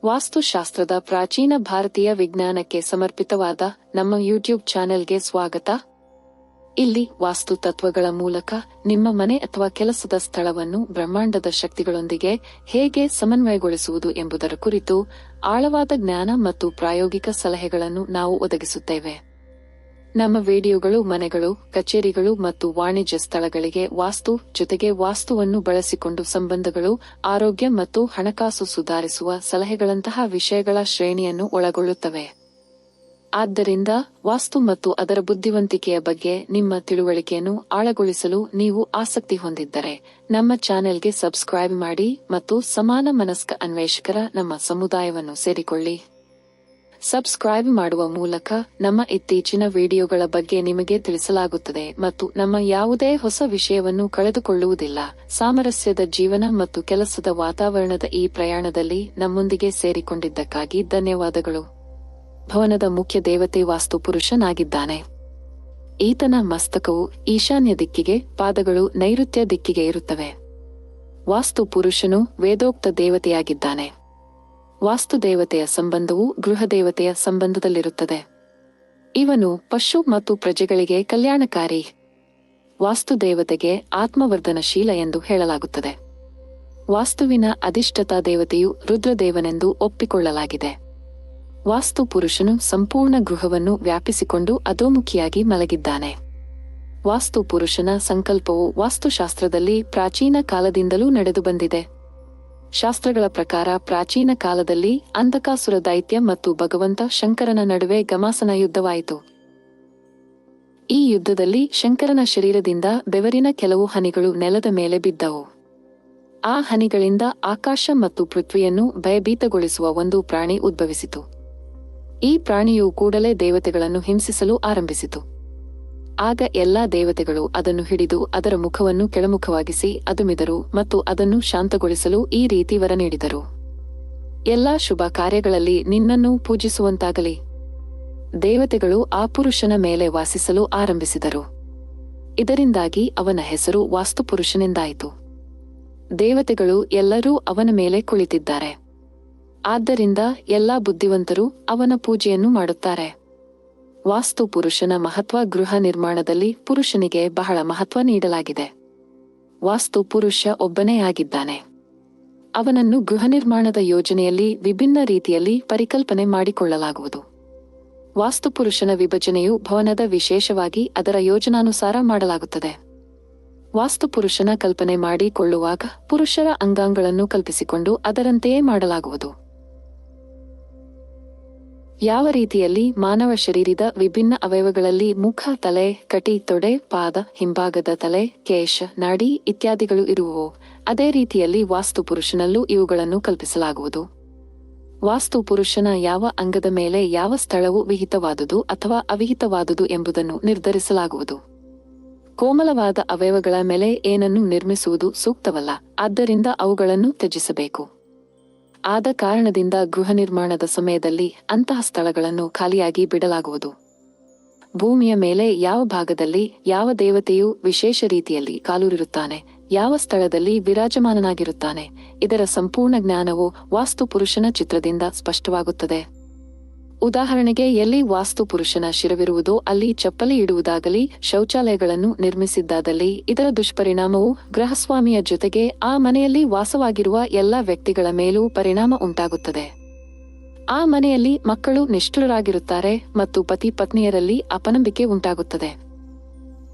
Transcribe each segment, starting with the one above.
ವಾಸ್ತುಶಾಸ್ತ್ರದ ಪ್ರಾಚೀನ ಭಾರತೀಯ ವಿಜ್ಞಾನಕ್ಕೆ ಸಮರ್ಪಿತವಾದ ನಮ್ಮ ಯೂಟ್ಯೂಬ್ ಚಾನೆಲ್ಗೆ ಸ್ವಾಗತ. ಇಲ್ಲಿ ವಾಸ್ತು ತತ್ವಗಳ ಮೂಲಕ ನಿಮ್ಮ ಮನೆ ಅಥವಾ ಕೆಲಸದ ಸ್ಥಳವನ್ನು ಬ್ರಹ್ಮಾಂಡದ ಶಕ್ತಿಗಳೊಂದಿಗೆ ಹೇಗೆ ಸಮನ್ವಯಗೊಳಿಸುವುದು ಎಂಬುದರ ಕುರಿತು ಆಳವಾದ ಜ್ಞಾನ ಮತ್ತು ಪ್ರಾಯೋಗಿಕ ಸಲಹೆಗಳನ್ನು ನಾವು ಒದಗಿಸುತ್ತೇವೆ. ನಮ್ಮ ವಿಡಿಯೋಗಳು ಮನೆಗಳು, ಕಚೇರಿಗಳು ಮತ್ತು ವಾಣಿಜ್ಯ ಸ್ಥಳಗಳಿಗೆ ವಾಸ್ತು ಜೊತೆಗೆ ವಾಸ್ತುವನ್ನು ಬಳಸಿಕೊಂಡು ಸಂಬಂಧಗಳು, ಆರೋಗ್ಯ ಮತ್ತು ಹಣಕಾಸು ಸುಧಾರಿಸುವ ಸಲಹೆಗಳಂತಹ ವಿಷಯಗಳ ಶ್ರೇಣಿಯನ್ನು ಒಳಗೊಳ್ಳುತ್ತವೆ. ಆದ್ದರಿಂದ ವಾಸ್ತು ಮತ್ತು ಅದರ ಬುದ್ಧಿವಂತಿಕೆಯ ಬಗ್ಗೆ ನಿಮ್ಮ ತಿಳುವಳಿಕೆಯನ್ನು ಆಳಗೊಳಿಸಲು ನೀವು ಆಸಕ್ತಿ ಹೊಂದಿದ್ದರೆ ನಮ್ಮ ಚಾನೆಲ್ಗೆ ಸಬ್ಸ್ಕ್ರೈಬ್ ಮಾಡಿ ಮತ್ತು ಸಮಾನ ಮನಸ್ಕ ಅನ್ವೇಷಕರ ನಮ್ಮ ಸಮುದಾಯವನ್ನು ಸೇರಿಕೊಳ್ಳಿ. ಸಬ್ಸ್ಕ್ರೈಬ್ ಮಾಡುವ ಮೂಲಕ ನಮ್ಮ ಇತ್ತೀಚಿನ ವಿಡಿಯೋಗಳ ಬಗ್ಗೆ ನಿಮಗೆ ತಿಳಿಸಲಾಗುತ್ತದೆ ಮತ್ತು ನಮ್ಮ ಯಾವುದೇ ಹೊಸ ವಿಷಯವನ್ನು ಕಳೆದುಕೊಳ್ಳುವುದಿಲ್ಲ. ಸಾಮರಸ್ಯದ ಜೀವನ ಮತ್ತು ಕೆಲಸದ ವಾತಾವರಣದ ಈ ಪ್ರಯಾಣದಲ್ಲಿ ನಮ್ಮೊಂದಿಗೆ ಸೇರಿಕೊಂಡಿದ್ದಕ್ಕಾಗಿ ಧನ್ಯವಾದಗಳು. ಭವನದ ಮುಖ್ಯ ದೇವತೆ ವಾಸ್ತು ಪುರುಷನಾಗಿದ್ದಾನೆ. ಈತನ ಮಸ್ತಕವು ಈಶಾನ್ಯ ದಿಕ್ಕಿಗೆ, ಪಾದಗಳು ನೈಋತ್ಯ ದಿಕ್ಕಿಗೆ ಇರುತ್ತವೆ. ವಾಸ್ತು ಪುರುಷನು ವೇದೋಕ್ತ ದೇವತೆಯಾಗಿದ್ದಾನೆ. ವಾಸ್ತು ದೇವತೆಯ ಸಂಬಂಧವು ಗೃಹ ದೇವತೆಯ ಸಂಬಂಧದಲ್ಲಿರುತ್ತದೆ. ಇವನು ಪಶು ಮತ್ತು ಪ್ರಜೆಗಳಿಗೆ ಕಲ್ಯಾಣಕಾರಿ. ವಾಸ್ತು ದೇವತೆಗೆ ಆತ್ಮವರ್ಧನಶೀಲ ಎಂದು ಹೇಳಲಾಗುತ್ತದೆ. ವಾಸ್ತುವಿನ ಅಧಿಷ್ಠತಾ ದೇವತೆಯು ರುದ್ರದೇವನೆಂದು ಒಪ್ಪಿಕೊಳ್ಳಲಾಗಿದೆ. ವಾಸ್ತು ಪುರುಷನು ಸಂಪೂರ್ಣ ಗೃಹವನ್ನು ವ್ಯಾಪಿಸಿಕೊಂಡು ಅಧೋಮುಖಿಯಾಗಿ ಮಲಗಿದ್ದಾನೆ. ವಾಸ್ತು ಪುರುಷನ ಸಂಕಲ್ಪವು ವಾಸ್ತುಶಾಸ್ತ್ರದಲ್ಲಿ ಪ್ರಾಚೀನ ಕಾಲದಿಂದಲೂ ನಡೆದು ಬಂದಿದೆ. ಶಾಸ್ತ್ರಗಳ ಪ್ರಕಾರ ಪ್ರಾಚೀನ ಕಾಲದಲ್ಲಿ ಅಂಧಕಾಸುರ ದೈತ್ಯ ಮತ್ತು ಭಗವಂತ ಶಂಕರನ ನಡುವೆ ಘಮಾಸನ ಯುದ್ಧವಾಯಿತು. ಈ ಯುದ್ಧದಲ್ಲಿ ಶಂಕರನ ಶರೀರದಿಂದ ಬೆವರಿನ ಕೆಲವು ಹನಿಗಳು ನೆಲದ ಮೇಲೆ ಬಿದ್ದವು. ಆ ಹನಿಗಳಿಂದ ಆಕಾಶ ಮತ್ತು ಪೃಥ್ವಿಯನ್ನು ಭಯಭೀತಗೊಳಿಸುವ ಒಂದು ಪ್ರಾಣಿ ಉದ್ಭವಿಸಿತು. ಈ ಪ್ರಾಣಿಯು ಕೂಡಲೇ ದೇವತೆಗಳನ್ನು ಹಿಂಸಿಸಲು ಆರಂಭಿಸಿತು. ಆಗ ಎಲ್ಲಾ ದೇವತೆಗಳು ಅದನ್ನು ಹಿಡಿದು ಅದರ ಮುಖವನ್ನು ಕೆಳಮುಖವಾಗಿಸಿ ಅದುಮಿದರು ಮತ್ತು ಅದನ್ನು ಶಾಂತಗೊಳಿಸಲು ಈ ರೀತಿ ವರ ನೀಡಿದರು: ಎಲ್ಲಾ ಶುಭ ಕಾರ್ಯಗಳಲ್ಲಿ ನಿನ್ನನ್ನು ಪೂಜಿಸುವಂತಾಗಲಿ. ದೇವತೆಗಳು ಆ ಪುರುಷನ ಮೇಲೆ ವಾಸಿಸಲು ಆರಂಭಿಸಿದರು. ಇದರಿಂದಾಗಿ ಅವನ ಹೆಸರು ವಾಸ್ತುಪುರುಷನೆಂದಾಯಿತು. ದೇವತೆಗಳು ಎಲ್ಲರೂ ಅವನ ಮೇಲೆ ಕುಳಿತಿದ್ದಾರೆ. ಆದ್ದರಿಂದ ಎಲ್ಲಾ ಬುದ್ಧಿವಂತರು ಅವನ ಪೂಜೆಯನ್ನು ಮಾಡುತ್ತಾರೆ. ವಾಸ್ತು ಪುರುಷನ ಮಹತ್ವ. ಗೃಹ ನಿರ್ಮಾಣದಲ್ಲಿ ಪುರುಷನಿಗೆ ಬಹಳ ಮಹತ್ವ ನೀಡಲಾಗಿದೆ. ವಾಸ್ತು ಪುರುಷ ಒಬ್ಬನೇ ಆಗಿದ್ದಾನೆ. ಅವನನ್ನು ಗೃಹ ನಿರ್ಮಾಣದ ಯೋಜನೆಯಲ್ಲಿ ವಿಭಿನ್ನ ರೀತಿಯಲ್ಲಿ ಪರಿಕಲ್ಪನೆ ಮಾಡಿಕೊಳ್ಳಲಾಗುವುದು. ವಾಸ್ತು ಪುರುಷನ ವಿಭಜನೆಯು ಭವನದ ವಿಶೇಷವಾಗಿ ಅದರ ಯೋಜನಾನುಸಾರ ಮಾಡಲಾಗುತ್ತದೆ. ವಾಸ್ತು ಪುರುಷನ ಕಲ್ಪನೆ ಮಾಡಿಕೊಳ್ಳುವಾಗ ಪುರುಷರ ಅಂಗಾಂಗಗಳನ್ನು ಕಲ್ಪಿಸಿಕೊಂಡು ಅದರಂತೆಯೇ ಮಾಡಲಾಗುವುದು. ಯಾವ ರೀತಿಯಲ್ಲಿ ಮಾನವ ಶರೀರದ ವಿಭಿನ್ನ ಅವಯವಗಳಲ್ಲಿ ಮುಖ, ತಲೆ, ಕಟಿ, ತೊಡೆ, ಪಾದ, ಹಿಂಭಾಗದ ತಲೆ, ಕೇಶ, ನಾಡಿ ಇತ್ಯಾದಿಗಳು ಇರುವವೋ ಅದೇ ರೀತಿಯಲ್ಲಿ ವಾಸ್ತು ಪುರುಷನಲ್ಲೂ ಇವುಗಳನ್ನು ಕಲ್ಪಿಸಲಾಗುವುದು. ವಾಸ್ತು ಪುರುಷನ ಯಾವ ಅಂಗದ ಮೇಲೆ ಯಾವ ಸ್ಥಳವು ವಿಹಿತವಾದುದು ಅಥವಾ ಅವಿಹಿತವಾದುದು ಎಂಬುದನ್ನು ನಿರ್ಧರಿಸಲಾಗುವುದು. ಕೋಮಲವಾದ ಅವಯವಗಳ ಮೇಲೆ ಏನನ್ನು ನಿರ್ಮಿಸುವುದು ಸೂಕ್ತವಲ್ಲ, ಆದ್ದರಿಂದ ಅವುಗಳನ್ನು ತ್ಯಜಿಸಬೇಕು. ಆದ ಕಾರಣದಿಂದ ಗೃಹ ನಿರ್ಮಾಣದ ಸಮಯದಲ್ಲಿ ಅಂತಹ ಸ್ಥಳಗಳನ್ನು ಖಾಲಿಯಾಗಿ ಬಿಡಲಾಗುವುದು. ಭೂಮಿಯ ಮೇಲೆ ಯಾವ ಭಾಗದಲ್ಲಿ ಯಾವ ದೇವತೆಯು ವಿಶೇಷ ರೀತಿಯಲ್ಲಿ ಕಾಲೂರಿರುತ್ತಾನೆ, ಯಾವ ಸ್ಥಳದಲ್ಲಿ ವಿರಾಜಮಾನನಾಗಿರುತ್ತಾನೆ, ಇದರ ಸಂಪೂರ್ಣ ಜ್ಞಾನವು ವಾಸ್ತು ಪುರುಷನ ಚಿತ್ರದಿಂದ ಸ್ಪಷ್ಟವಾಗುತ್ತದೆ. ಉದಾಹರಣೆಗೆ, ಎಲ್ಲಿ ವಾಸ್ತು ಪುರುಷನ ಶಿರವಿರುವುದೋ ಅಲ್ಲಿ ಚಪ್ಪಲಿ ಇಡುವುದಾಗಲಿ, ಶೌಚಾಲಯಗಳನ್ನು ನಿರ್ಮಿಸಿದ್ದಾದಲ್ಲಿ ಇದರ ದುಷ್ಪರಿಣಾಮವು ಗೃಹಸ್ವಾಮಿಯ ಜೊತೆಗೆ ಆ ಮನೆಯಲ್ಲಿ ವಾಸವಾಗಿರುವ ಎಲ್ಲ ವ್ಯಕ್ತಿಗಳ ಮೇಲೂ ಪರಿಣಾಮ ಉಂಟಾಗುತ್ತದೆ. ಆ ಮನೆಯಲ್ಲಿ ಮಕ್ಕಳು ನಿಷ್ಠುರರಾಗಿರುತ್ತಾರೆ ಮತ್ತು ಪತಿ ಪತ್ನಿಯರಲ್ಲಿ ಅಪನಂಬಿಕೆ ಉಂಟಾಗುತ್ತದೆ.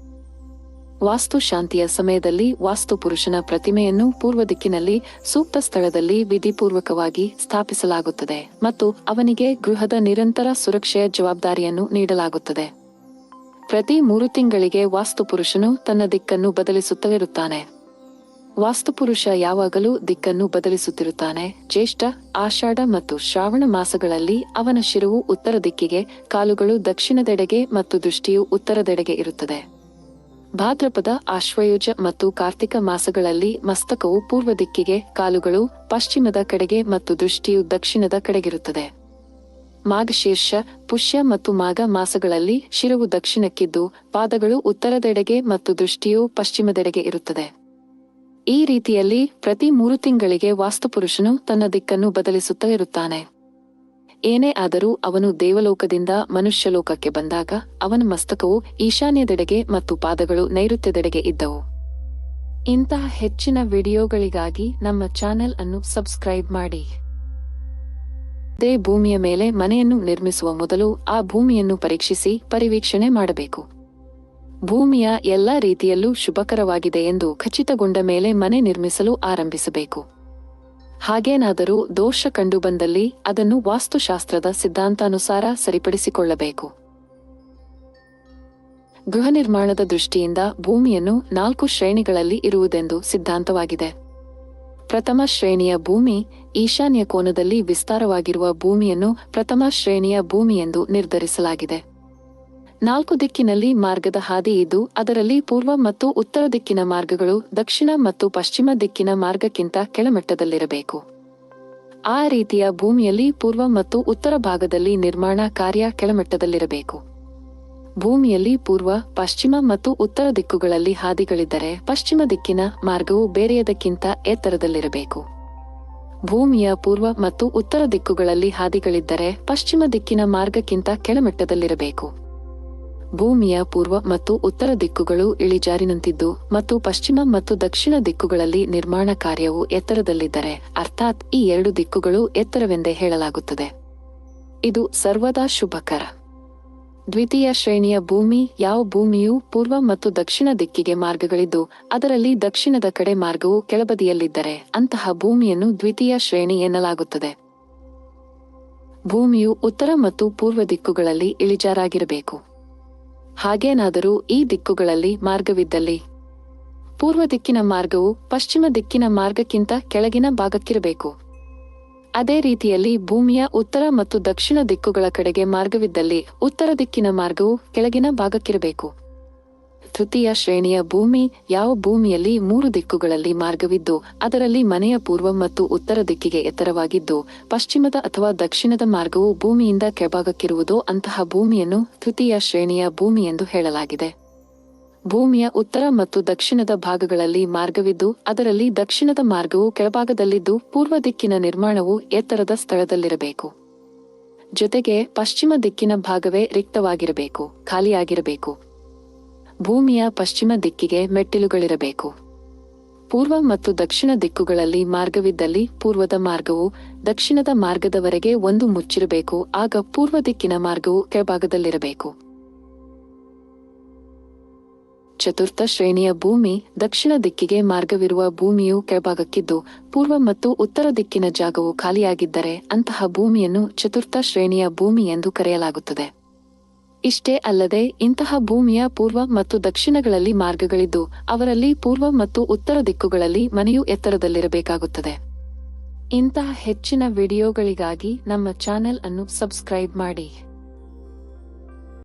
ವಾಸ್ತು ಶಾಂತಿಯ ಸಮಯದಲ್ಲಿ ವಾಸ್ತು ಪುರುಷನ ಪ್ರತಿಮೆಯನ್ನು ಪೂರ್ವ ದಿಕ್ಕಿನಲ್ಲಿ ಸೂಕ್ತ ಸ್ಥಳದಲ್ಲಿ ವಿಧಿಪೂರ್ವಕವಾಗಿ ಸ್ಥಾಪಿಸಲಾಗುತ್ತದೆ ಮತ್ತು ಅವನಿಗೆ ಗೃಹದ ನಿರಂತರ ಸುರಕ್ಷೆಯ ಜವಾಬ್ದಾರಿಯನ್ನು ನೀಡಲಾಗುತ್ತದೆ. ಪ್ರತಿ 3 ತಿಂಗಳಿಗೆ ವಾಸ್ತು ಪುರುಷನು ತನ್ನ ದಿಕ್ಕನ್ನು ಬದಲಿಸುತ್ತಲಿರುತ್ತಾನೆ. ವಾಸ್ತುಪುರುಷ ಯಾವಾಗಲೂ ದಿಕ್ಕನ್ನು ಬದಲಿಸುತ್ತಿರುತ್ತಾನೆ. ಜ್ಯೇಷ್ಠ, ಆಷಾಢ ಮತ್ತು ಶ್ರಾವಣ ಮಾಸಗಳಲ್ಲಿ ಅವನ ಶಿರವು ಉತ್ತರ ದಿಕ್ಕಿಗೆ, ಕಾಲುಗಳು ದಕ್ಷಿಣದೆಡೆಗೆ ಮತ್ತು ದೃಷ್ಟಿಯು ಉತ್ತರದೆಡೆಗೆ ಇರುತ್ತದೆ. ಭಾದ್ರಪದ, ಆಶ್ವಯುಜ ಮತ್ತು ಕಾರ್ತಿಕ ಮಾಸಗಳಲ್ಲಿ ಮಸ್ತಕವು ಪೂರ್ವ ದಿಕ್ಕಿಗೆ, ಕಾಲುಗಳು ಪಶ್ಚಿಮದ ಕಡೆಗೆ ಮತ್ತು ದೃಷ್ಟಿಯು ದಕ್ಷಿಣದ ಕಡೆಗಿರುತ್ತದೆ. ಮಾಘಶೀರ್ಷ, ಪುಷ್ಯ ಮತ್ತು ಮಾಘ ಮಾಸಗಳಲ್ಲಿ ಶಿರವು ದಕ್ಷಿಣಕ್ಕಿದ್ದು ಪಾದಗಳು ಉತ್ತರದೆಡೆಗೆ ಮತ್ತು ದೃಷ್ಟಿಯು ಪಶ್ಚಿಮದೆಡೆಗೆ ಇರುತ್ತದೆ. ಈ ರೀತಿಯಲ್ಲಿ ಪ್ರತಿ 3 ತಿಂಗಳಿಗೆ ವಾಸ್ತುಪುರುಷನು ತನ್ನ ದಿಕ್ಕನ್ನು ಬದಲಿಸುತ್ತಾ ಇರುತ್ತಾನೆ. ಏನೇ ಆದರೂ ಅವನು ದೇವಲೋಕದಿಂದ ಮನುಷ್ಯಲೋಕಕ್ಕೆ ಬಂದಾಗ ಅವನ ಮಸ್ತಕವು ಈಶಾನ್ಯದೆಡೆಗೆ ಮತ್ತು ಪಾದಗಳು ನೈಋತ್ಯದೆಡೆಗೆ ಇದ್ದವು. ಇಂತಹ ಹೆಚ್ಚಿನ ವಿಡಿಯೋಗಳಿಗಾಗಿ ನಮ್ಮ ಚಾನೆಲ್ ಅನ್ನು ಸಬ್ಸ್ಕ್ರೈಬ್ ಮಾಡಿ. ಅದೇ ಭೂಮಿಯ ಮೇಲೆ ಮನೆಯನ್ನು ನಿರ್ಮಿಸುವ ಮೊದಲು ಆ ಭೂಮಿಯನ್ನು ಪರೀಕ್ಷಿಸಿ ಪರಿವೀಕ್ಷಣೆ ಮಾಡಬೇಕು. ಭೂಮಿಯ ಎಲ್ಲಾ ರೀತಿಯಲ್ಲೂ ಶುಭಕರವಾಗಿದೆ ಎಂದು ಖಚಿತಗೊಂಡ ಮೇಲೆ ಮನೆ ನಿರ್ಮಿಸಲು ಆರಂಭಿಸಬೇಕು. ಹಾಗೇನಾದರೂ ದೋಷ ಕಂಡುಬಂದಲ್ಲಿ ಅದನ್ನು ವಾಸ್ತುಶಾಸ್ತ್ರದ ಸಿದ್ಧಾಂತಾನುಸಾರ ಸರಿಪಡಿಸಿಕೊಳ್ಳಬೇಕು. ಗೃಹ ನಿರ್ಮಾಣದ ದೃಷ್ಟಿಯಿಂದ ಭೂಮಿಯನ್ನು 4 ಶ್ರೇಣಿಗಳಲ್ಲಿ ಇರುವುದೆಂದು ಸಿದ್ಧಾಂತವಾಗಿದೆ. ಪ್ರಥಮ ಶ್ರೇಣಿಯ ಭೂಮಿ, ಈಶಾನ್ಯ ಕೋನದಲ್ಲಿ ವಿಸ್ತಾರವಾಗಿರುವ ಭೂಮಿಯನ್ನು ಪ್ರಥಮ ಶ್ರೇಣಿಯ ಭೂಮಿ ಎಂದು ನಿರ್ಧರಿಸಲಾಗಿದೆ. 4 ದಿಕ್ಕಿನಲ್ಲಿ ಮಾರ್ಗದ ಹಾದಿ ಇದ್ದು ಅದರಲ್ಲಿ ಪೂರ್ವ ಮತ್ತು ಉತ್ತರ ದಿಕ್ಕಿನ ಮಾರ್ಗಗಳು ದಕ್ಷಿಣ ಮತ್ತು ಪಶ್ಚಿಮ ದಿಕ್ಕಿನ ಮಾರ್ಗಕ್ಕಿಂತ ಕೆಳಮಟ್ಟದಲ್ಲಿರಬೇಕು. ಆ ರೀತಿಯ ಭೂಮಿಯಲ್ಲಿ ಪೂರ್ವ ಮತ್ತು ಉತ್ತರ ಭಾಗದಲ್ಲಿ ನಿರ್ಮಾಣ ಕಾರ್ಯ ಕೆಳಮಟ್ಟದಲ್ಲಿರಬೇಕು. ಭೂಮಿಯಲ್ಲಿ ಪೂರ್ವ, ಪಶ್ಚಿಮ ಮತ್ತು ಉತ್ತರ ದಿಕ್ಕುಗಳಲ್ಲಿ ಹಾದಿಗಳಿದ್ದರೆ ಪಶ್ಚಿಮ ದಿಕ್ಕಿನ ಮಾರ್ಗವು ಬೇರೆಯದಕ್ಕಿಂತ ಎತ್ತರದಲ್ಲಿರಬೇಕು. ಭೂಮಿಯ ಪೂರ್ವ ಮತ್ತು ಉತ್ತರ ದಿಕ್ಕುಗಳಲ್ಲಿ ಹಾದಿಗಳಿದ್ದರೆ ಪಶ್ಚಿಮ ದಿಕ್ಕಿನ ಮಾರ್ಗಕ್ಕಿಂತ ಕೆಳಮಟ್ಟದಲ್ಲಿರಬೇಕು. ಭೂಮಿಯ ಪೂರ್ವ ಮತ್ತು ಉತ್ತರ ದಿಕ್ಕುಗಳು ಇಳಿಜಾರಿನಂತಿದ್ದು ಮತ್ತು ಪಶ್ಚಿಮ ಮತ್ತು ದಕ್ಷಿಣ ದಿಕ್ಕುಗಳಲ್ಲಿ ನಿರ್ಮಾಣ ಕಾರ್ಯವು ಎತ್ತರದಲ್ಲಿದ್ದರೆ ಅರ್ಥಾತ್ ಈ 2 ದಿಕ್ಕುಗಳು ಎತ್ತರವೆಂದೇ ಹೇಳಲಾಗುತ್ತದೆ. ಇದು ಸರ್ವದಾ ಶುಭಕರ. ದ್ವಿತೀಯ ಶ್ರೇಣಿಯ ಭೂಮಿ, ಯಾವ ಭೂಮಿಯು ಪೂರ್ವ ಮತ್ತು ದಕ್ಷಿಣ ದಿಕ್ಕಿಗೆ ಮಾರ್ಗಗಳಿದ್ದು ಅದರಲ್ಲಿ ದಕ್ಷಿಣದ ಕಡೆ ಮಾರ್ಗವು ಕೆಳಬದಿಯಲ್ಲಿದ್ದರೆ ಅಂತಹ ಭೂಮಿಯನ್ನು ದ್ವಿತೀಯ ಶ್ರೇಣಿ ಎನ್ನಲಾಗುತ್ತದೆ. ಭೂಮಿಯು ಉತ್ತರ ಮತ್ತು ಪೂರ್ವ ದಿಕ್ಕುಗಳಲ್ಲಿ ಇಳಿಜಾರಾಗಿರಬೇಕು. ಹಾಗೇನಾದರೂ ಈ ದಿಕ್ಕುಗಳಲ್ಲಿ ಮಾರ್ಗವಿದ್ದಲ್ಲಿ ಪೂರ್ವ ದಿಕ್ಕಿನ ಮಾರ್ಗವು ಪಶ್ಚಿಮ ದಿಕ್ಕಿನ ಮಾರ್ಗಕ್ಕಿಂತ ಕೆಳಗಿನ ಭಾಗಕ್ಕಿರಬೇಕು. ಅದೇ ರೀತಿಯಲ್ಲಿ ಭೂಮಿಯ ಉತ್ತರ ಮತ್ತು ದಕ್ಷಿಣ ದಿಕ್ಕುಗಳ ಕಡೆಗೆ ಮಾರ್ಗವಿದ್ದಲ್ಲಿ ಉತ್ತರ ದಿಕ್ಕಿನ ಮಾರ್ಗವು ಕೆಳಗಿನ ಭಾಗಕ್ಕಿರಬೇಕು. ತೃತೀಯ ಶ್ರೇಣಿಯ ಭೂಮಿ, ಯಾವ ಭೂಮಿಯಲ್ಲಿ 3 ದಿಕ್ಕುಗಳಲ್ಲಿ ಮಾರ್ಗವಿದ್ದು ಅದರಲ್ಲಿ ಮನೆಯ ಪೂರ್ವ ಮತ್ತು ಉತ್ತರ ದಿಕ್ಕಿಗೆ ಎತ್ತರವಾಗಿದ್ದು ಪಶ್ಚಿಮದ ಅಥವಾ ದಕ್ಷಿಣದ ಮಾರ್ಗವು ಭೂಮಿಯಿಂದ ಕೆಳಭಾಗಕ್ಕಿರುವುದೋ ಅಂತಹ ಭೂಮಿಯನ್ನು ತೃತೀಯ ಶ್ರೇಣಿಯ ಭೂಮಿ ಎಂದು ಹೇಳಲಾಗಿದೆ. ಭೂಮಿಯ ಉತ್ತರ ಮತ್ತು ದಕ್ಷಿಣದ ಭಾಗಗಳಲ್ಲಿ ಮಾರ್ಗವಿದ್ದು ಅದರಲ್ಲಿ ದಕ್ಷಿಣದ ಮಾರ್ಗವು ಕೆಳಭಾಗದಲ್ಲಿದ್ದು ಪೂರ್ವ ದಿಕ್ಕಿನ ನಿರ್ಮಾಣವು ಎತ್ತರದ ಸ್ಥಳದಲ್ಲಿರಬೇಕು. ಜೊತೆಗೆ ಪಶ್ಚಿಮ ದಿಕ್ಕಿನ ಭಾಗವೇ ರಿಕ್ತವಾಗಿರಬೇಕು, ಖಾಲಿಯಾಗಿರಬೇಕು. ಭೂಮಿಯ ಪಶ್ಚಿಮ ದಿಕ್ಕಿಗೆ ಮೆಟ್ಟಿಲುಗಳಿರಬೇಕು. ಪೂರ್ವ ಮತ್ತು ದಕ್ಷಿಣ ದಿಕ್ಕುಗಳಲ್ಲಿ ಮಾರ್ಗವಿದ್ದಲ್ಲಿ ಪೂರ್ವದ ಮಾರ್ಗವು ದಕ್ಷಿಣದ ಮಾರ್ಗದವರೆಗೆ ಒಂದು ಮುಚ್ಚಿರಬೇಕು. ಆಗ ಪೂರ್ವ ದಿಕ್ಕಿನ ಮಾರ್ಗವು ಕೆಳಭಾಗದಲ್ಲಿರಬೇಕು. ಚತುರ್ಥ ಶ್ರೇಣಿಯ ಭೂಮಿ, ದಕ್ಷಿಣ ದಿಕ್ಕಿಗೆ ಮಾರ್ಗವಿರುವ ಭೂಮಿಯು ಕೆಳಭಾಗಕ್ಕಿದ್ದು ಪೂರ್ವ ಮತ್ತು ಉತ್ತರ ದಿಕ್ಕಿನ ಜಾಗವು ಖಾಲಿಯಾಗಿದ್ದರೆ ಅಂತಹ ಭೂಮಿಯನ್ನು ಚತುರ್ಥ ಶ್ರೇಣಿಯ ಭೂಮಿ ಎಂದು ಕರೆಯಲಾಗುತ್ತದೆ. ಇಷ್ಟೇ ಅಲ್ಲದೆ ಇಂತಹ ಭೂಮಿಯ ಪೂರ್ವ ಮತ್ತು ದಕ್ಷಿಣಗಳಲ್ಲಿ ಮಾರ್ಗಗಳಿದ್ದು ಅವರಲ್ಲಿ ಪೂರ್ವ ಮತ್ತು ಉತ್ತರ ದಿಕ್ಕುಗಳಲ್ಲಿ ಮನೆಯು ಎತ್ತರದಲ್ಲಿರಬೇಕಾಗುತ್ತದೆ. ಇಂತಹ ಹೆಚ್ಚಿನ ವಿಡಿಯೋಗಳಿಗಾಗಿ ನಮ್ಮ ಚಾನೆಲ್ ಅನ್ನು ಸಬ್ಸ್ಕ್ರೈಬ್ ಮಾಡಿ.